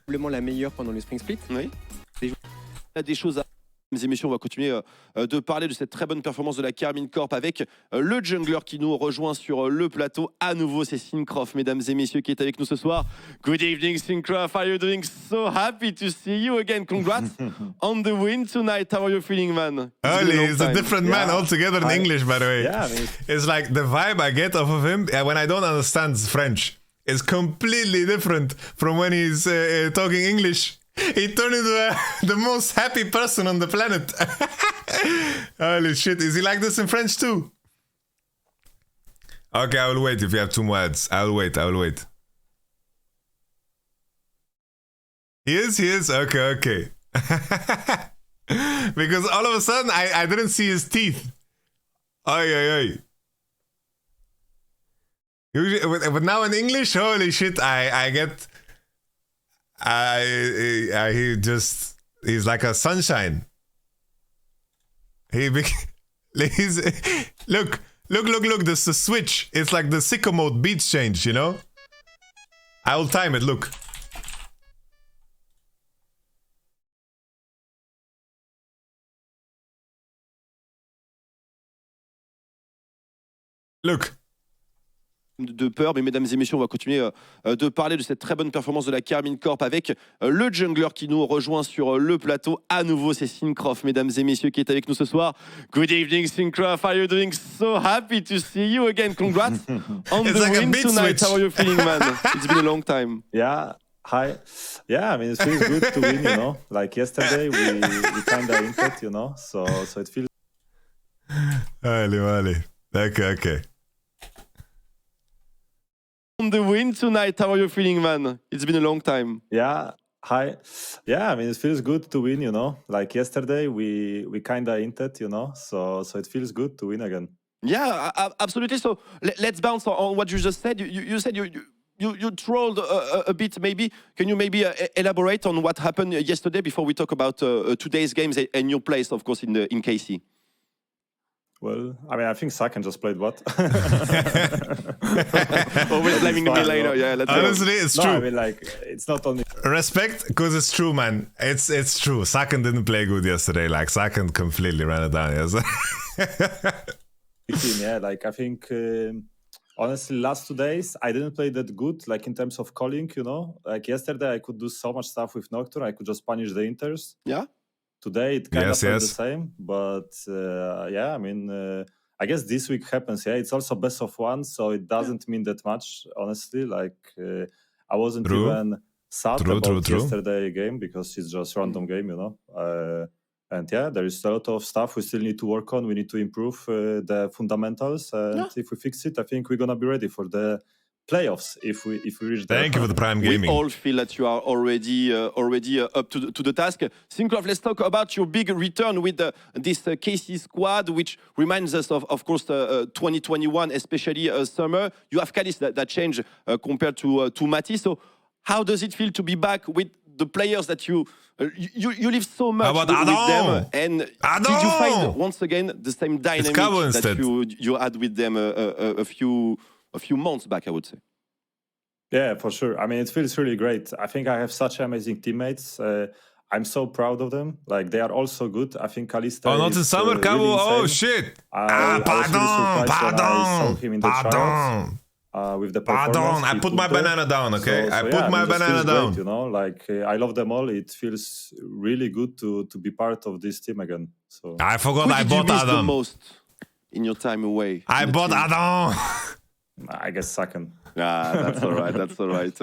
Speaker 7: Probablement la meilleure pendant le Spring Split.
Speaker 6: oui. Il y a des choses à... Mesdames et messieurs, on va continuer de parler de cette très bonne performance de la Karmine Corp avec le jungler qui nous rejoint sur le plateau. À nouveau, c'est Syncroft, mesdames et messieurs, qui est avec nous ce soir. Good evening, Syncroft. How are you doing? So happy to see you again. Congrats on the win tonight. How are you feeling, man?
Speaker 1: He's a different man altogether in English, by the way.
Speaker 8: Yeah, I mean,
Speaker 1: it's like the vibe I get off of him when I don't understand French is completely different from when he's talking English. He turned into the most happy person on the planet. Holy shit, is he like this in French too? Okay, I will wait if you have 2 more ads. I will wait. He is? Okay. Because all of a sudden, I didn't see his teeth. Ay. Usually, but now in English, holy shit, I get... he's like a sunshine. Look, this is a switch. It's like the sicko mode beats change, you know? I will time it, look. Look.
Speaker 6: De peur, mais mesdames et messieurs, on va continuer de parler de cette très bonne performance de la Karmine Corp avec le jungler qui nous rejoint sur le plateau. À nouveau, c'est Syncroft, mesdames et messieurs, qui est avec nous ce soir. Good evening, Syncroft. How are you doing? So happy to see you again. Congrats on the
Speaker 1: like
Speaker 6: win tonight.
Speaker 1: switch.
Speaker 6: How are you feeling, man? It's been a long time.
Speaker 8: Yeah, hi. Yeah, I mean, it feels good to win, you know. Like yesterday, we kind of inked, you know, so it feels.
Speaker 1: Vale. Okay.
Speaker 6: On the win tonight. How are you feeling, man? It's been a long time.
Speaker 8: Yeah, hi. Yeah, I mean, it feels good to win, you know. Like yesterday, we kind of hinted, you know, so it feels good to win again.
Speaker 6: Yeah, absolutely. So let's bounce on what you just said. You said you trolled a bit. Maybe can you maybe elaborate on what happened yesterday before we talk about today's games and your place, of course, in KC?
Speaker 8: Well, I mean, I think Saken just played what?
Speaker 6: Always blaming me later. Yeah, let's go.
Speaker 1: Honestly, it's
Speaker 8: No,
Speaker 1: true.
Speaker 8: I mean, like, it's not only.
Speaker 1: Respect, because it's true, man. It's true. Saken didn't play good yesterday. Like, Saken completely ran it down. Yes.
Speaker 8: Team, yeah, like I think honestly last 2 days I didn't play that good, like in terms of calling, you know. Like yesterday I could do so much stuff with Nocturne, I could just punish the inters.
Speaker 6: Yeah.
Speaker 8: Today it kind of
Speaker 1: Yes,
Speaker 8: felt
Speaker 1: yes.
Speaker 8: the same, but yeah, I mean I guess this week happens. Yeah, it's also best of one, so it doesn't mean that much, honestly. Like I wasn't
Speaker 1: True.
Speaker 8: even sad
Speaker 1: True.
Speaker 8: about yesterday game because it's just random game, you know. And yeah, there is a lot of stuff we still need to work on. We need to improve the fundamentals, and if we fix it, I think we're gonna be ready for the playoffs if we reach that.
Speaker 1: Thank you for the prime
Speaker 6: We
Speaker 1: gaming.
Speaker 6: all feel that you are already up to the task. Syncroft, let's talk about your big return with this KC squad, which reminds us of course, 2021, especially summer. You have Kalis that changed compared to Mati. So how does it feel to be back with the players that you live so much with them? And did you find once again the same dynamic that you had with them a few months back, I would say?
Speaker 8: Yeah, for sure. I mean, it feels really great. I think I have such amazing teammates. I'm so proud of them. Like, they are all so good. I think Kalista
Speaker 1: Oh, not in summer, Cabo.
Speaker 8: Really
Speaker 1: oh,
Speaker 8: insane.
Speaker 1: shit.
Speaker 8: I was really surprised when I saw him in the trials. With the performance.
Speaker 1: I put my banana down, okay?
Speaker 8: So
Speaker 1: I
Speaker 8: yeah,
Speaker 1: put my
Speaker 8: it just
Speaker 1: banana
Speaker 8: feels
Speaker 1: down.
Speaker 8: Great, you know, like I love them all. It feels really good to be part of this team again. So
Speaker 1: I forgot
Speaker 6: Who
Speaker 1: I
Speaker 6: did you
Speaker 1: bought
Speaker 6: miss the
Speaker 1: Adam.
Speaker 6: most in your time away?
Speaker 1: I bought Adam.
Speaker 8: I guess second.
Speaker 6: That's all right. That's all right.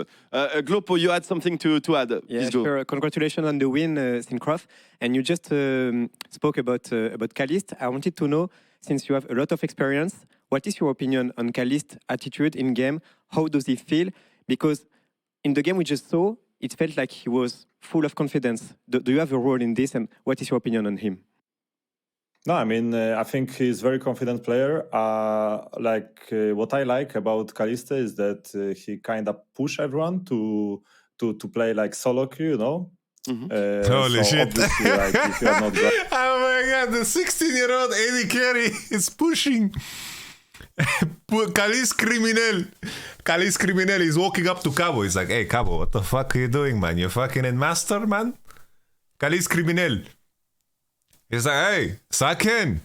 Speaker 6: Glopo, you had something to add.
Speaker 7: Yeah,
Speaker 6: Please go.
Speaker 7: sure. Congratulations on the win, Syncroft. And you just spoke about Kalist. I wanted to know, since you have a lot of experience, what is your opinion on Kalist's attitude in game? How does he feel? Because in the game we just saw, it felt like he was full of confidence. Do you have a role in this? And what is your opinion on him?
Speaker 8: No, I mean, I think he's a very confident player. What I like about Kalista is that he kind of push everyone to play like solo queue, you know.
Speaker 1: Mm-hmm. Holy shit.
Speaker 8: Like, if you are not
Speaker 1: oh my god, the 16-year-old AD carry is pushing. Kalis criminal. Kalis criminal is walking up to Cabo. He's like, hey, Cabo, what the fuck are you doing, man? You're fucking in master, man? Kalis criminal. He's like, hey, Saken.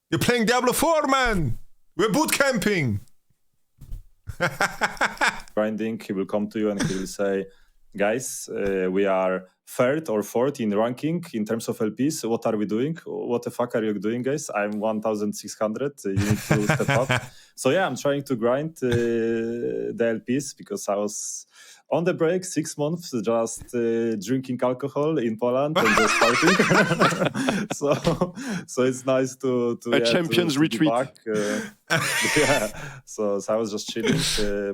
Speaker 1: You're playing Diablo 4, man. We're boot camping.
Speaker 8: grinding, he will come to you and he will say, guys, we are third or fourth in ranking in terms of LPs. What are we doing? What the fuck are you doing, guys? I'm 1,600. You need to step up. So yeah, I'm trying to grind the LPs because I was on the break 6 months just drinking alcohol in Poland and just partying. so it's nice to
Speaker 6: a champions retreat.
Speaker 8: Be back. Yeah, so I was just chilling.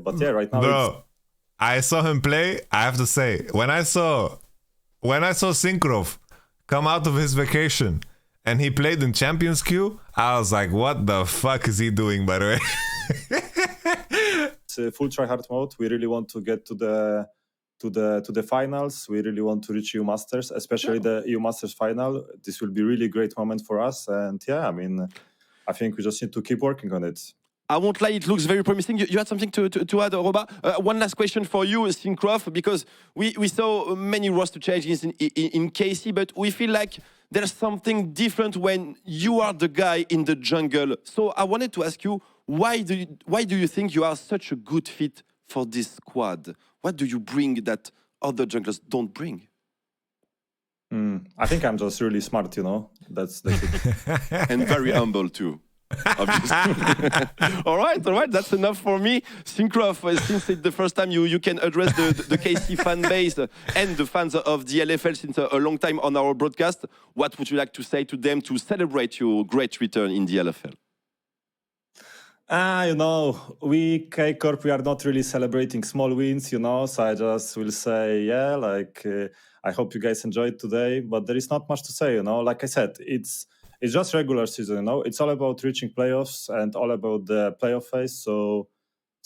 Speaker 8: But yeah, right now.
Speaker 1: Bro, I saw him play. I have to say, when I saw Syncroft come out of his vacation and he played in Champions Queue, I was like, what the fuck is he doing, by the way?
Speaker 8: It's a full tryhard mode. We really want to get to the finals. We really want to reach EU Masters, especially the EU Masters final. This will be really great moment for us. And yeah, I mean, I think we just need to keep working on it.
Speaker 6: I won't lie, it looks very promising. You had something to add, Roba? One last question for you, Syncroft, because we saw many roster changes in KC, but we feel like there's something different when you are the guy in the jungle. So I wanted to ask you, why do you think you are such a good fit for this squad? What do you bring that other junglers don't bring?
Speaker 8: I think I'm just really smart, you know. That's it.
Speaker 6: And very humble too. all right, that's enough for me. Syncrof, since it's the first time you can address the KC fan base and the fans of the LFL since a long time on our broadcast, what would you like to say to them to celebrate your great return in the LFL?
Speaker 8: You know, we K-Corp, we are not really celebrating small wins, you know, so I just will say, yeah, like, I hope you guys enjoyed today, but there is not much to say, you know. Like I said, it's just regular season, you know. It's all about reaching playoffs and all about the playoff phase. So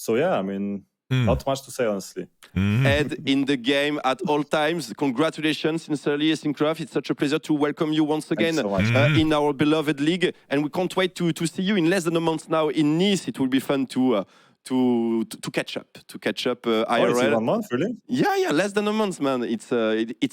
Speaker 8: yeah, I mean, not much to say, honestly.
Speaker 6: Ed in the game at all times. Congratulations, sincerely, Syncrof. It's such a pleasure to welcome you once again
Speaker 8: so much.
Speaker 6: in our beloved league. And we can't wait to see you in less than a month now in Nice. It will be fun to catch up. IRL.
Speaker 8: It's in 1 month, really?
Speaker 6: Yeah, less than a month, man. It's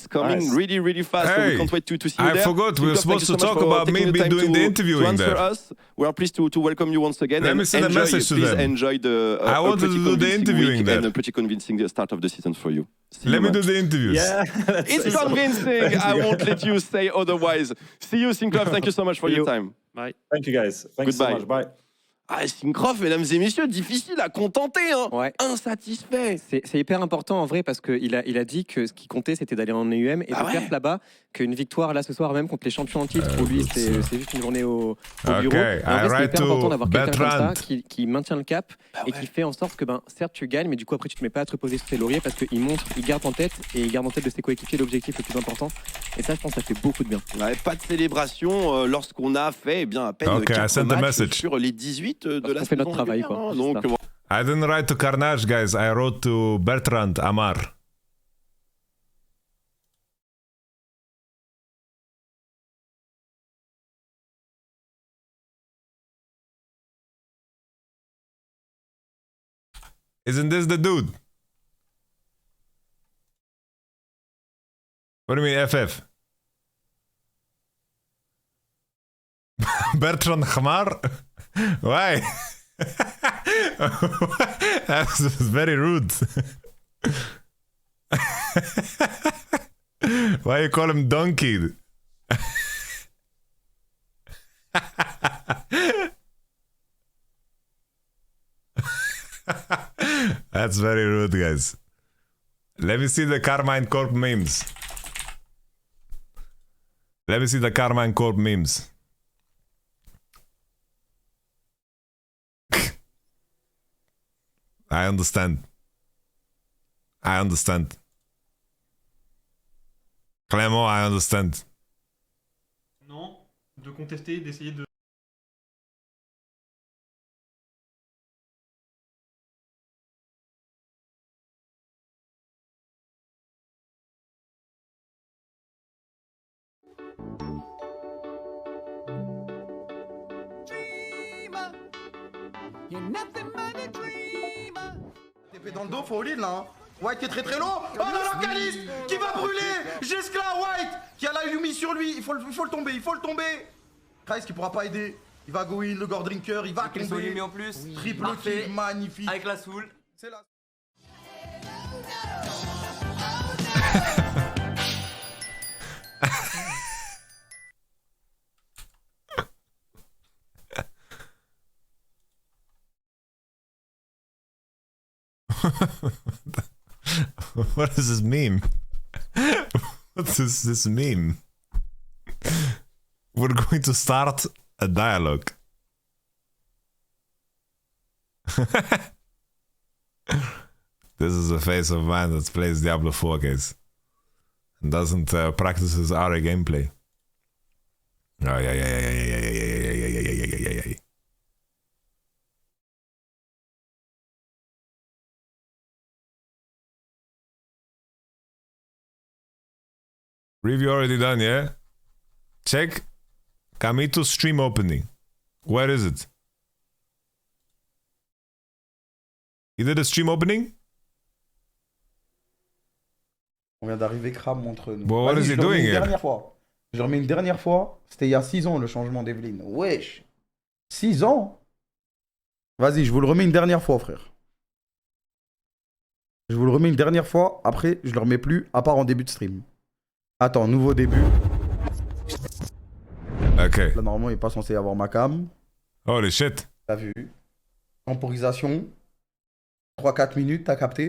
Speaker 6: coming
Speaker 8: Nice.
Speaker 6: really fast. So we can't wait to see you
Speaker 1: I
Speaker 6: there.
Speaker 1: forgot we were
Speaker 6: Syncrof,
Speaker 1: supposed to
Speaker 6: thank you so
Speaker 1: talk
Speaker 6: much for
Speaker 1: about
Speaker 6: taking
Speaker 1: me
Speaker 6: the time
Speaker 1: doing the
Speaker 6: to
Speaker 1: interviewing
Speaker 6: answer
Speaker 1: there.
Speaker 6: us. We are pleased to welcome you once again.
Speaker 1: Let me
Speaker 6: and
Speaker 1: send a
Speaker 6: enjoy,
Speaker 1: message to
Speaker 6: please
Speaker 1: them.
Speaker 6: enjoy the
Speaker 1: I wanted
Speaker 6: pretty
Speaker 1: to do the
Speaker 6: convincing
Speaker 1: interviewing
Speaker 6: week
Speaker 1: there.
Speaker 6: and a pretty convincing start of the season for you. See you,
Speaker 1: Let me
Speaker 6: man.
Speaker 1: do the interviews.
Speaker 8: Yeah.
Speaker 6: It's convincing. I won't let you say otherwise. See you, Syncrof. Thank you so much for your time.
Speaker 3: Bye.
Speaker 8: Thank you, guys. Thank you so
Speaker 6: Goodbye.
Speaker 8: much. Bye.
Speaker 6: Ah, Syncrof, mesdames et messieurs, difficile à contenter, hein.
Speaker 7: Ouais.
Speaker 6: Insatisfait.
Speaker 7: C'est hyper important en vrai parce qu'il a dit que ce qui comptait c'était d'aller en EUM et
Speaker 6: Ah
Speaker 7: de
Speaker 6: ouais.
Speaker 7: faire là-bas, qu'une victoire là ce soir même contre les champions en titre pour lui c'est juste une journée au
Speaker 1: Ok,
Speaker 7: bureau. Et en
Speaker 1: I
Speaker 7: vrai, c'est
Speaker 1: write
Speaker 7: hyper important
Speaker 1: to
Speaker 7: d'avoir quelqu'un comme ça
Speaker 1: Bertrand.
Speaker 7: qui maintient le cap et
Speaker 6: ouais.
Speaker 7: qui fait en sorte que certes tu gagnes mais du coup après tu te mets pas à te reposer sur tes lauriers parce qu'il montre, il garde en tête de ses coéquipiers l'objectif le plus important et ça je pense que ça fait beaucoup de bien.
Speaker 6: Ouais, pas de célébration lorsqu'on a fait à peine
Speaker 1: Ok, I
Speaker 6: 4
Speaker 1: sent a
Speaker 6: matchs
Speaker 1: message.
Speaker 6: sur les 18 de
Speaker 7: Parce
Speaker 6: la
Speaker 7: qu'on fait notre
Speaker 6: saison
Speaker 7: travail,
Speaker 6: régulière,
Speaker 7: quoi.
Speaker 6: hein.
Speaker 7: C'est
Speaker 6: Donc,
Speaker 7: ça.
Speaker 1: I didn't write to Carnage, guys. I wrote to Bertrand Amar. Isn't this the dude? What do you mean, FF? Bertrand Hamar? Why? That's very rude. Why you call him donkey? That's very rude, guys. Let me see the Karmine Corp memes. Let me see the Karmine Corp memes. I understand. Clément, I understand.
Speaker 9: Non, de contester, d'essayer de...
Speaker 10: TP dans le dos, faut au lead là. Hein. White qui est très lourd. Oh là là, Caliste qui va brûler. Jusque là, White qui a la Yumi sur lui. Il faut le tomber. Kreis qui pourra pas aider. Il va go in, le Gore Drinker, il va tomber.
Speaker 3: En plus.
Speaker 10: Triple
Speaker 3: Parfait.
Speaker 10: kill, magnifique.
Speaker 3: Avec la soul.
Speaker 10: C'est là.
Speaker 1: What is this meme? What is this meme? We're going to start a dialogue. This is the face of a man that plays Diablo 4, guys. And doesn't practice his RA gameplay. Oh, yeah. Review already done, yeah? Check Kamito stream opening. Where is it? He did a stream opening?
Speaker 10: On vient d'arriver, Kram montre nous.
Speaker 1: But what is he
Speaker 10: je le remets
Speaker 1: doing
Speaker 10: une
Speaker 1: here?
Speaker 10: dernière fois. Je le remets une dernière fois. C'était il y a 6 ans le changement d'Evelyne. Wesh. 6 ans. Vas-y, je vous le remets une dernière fois, frère. Je vous le remets une dernière fois. Après, je le remets plus, à part en début de stream. Attends, nouveau début.
Speaker 1: Ok.
Speaker 10: Là, normalement, il n'est pas censé y avoir ma cam.
Speaker 1: Holy shit.
Speaker 10: T'as vu? Temporisation. 3-4 minutes, t'as capté?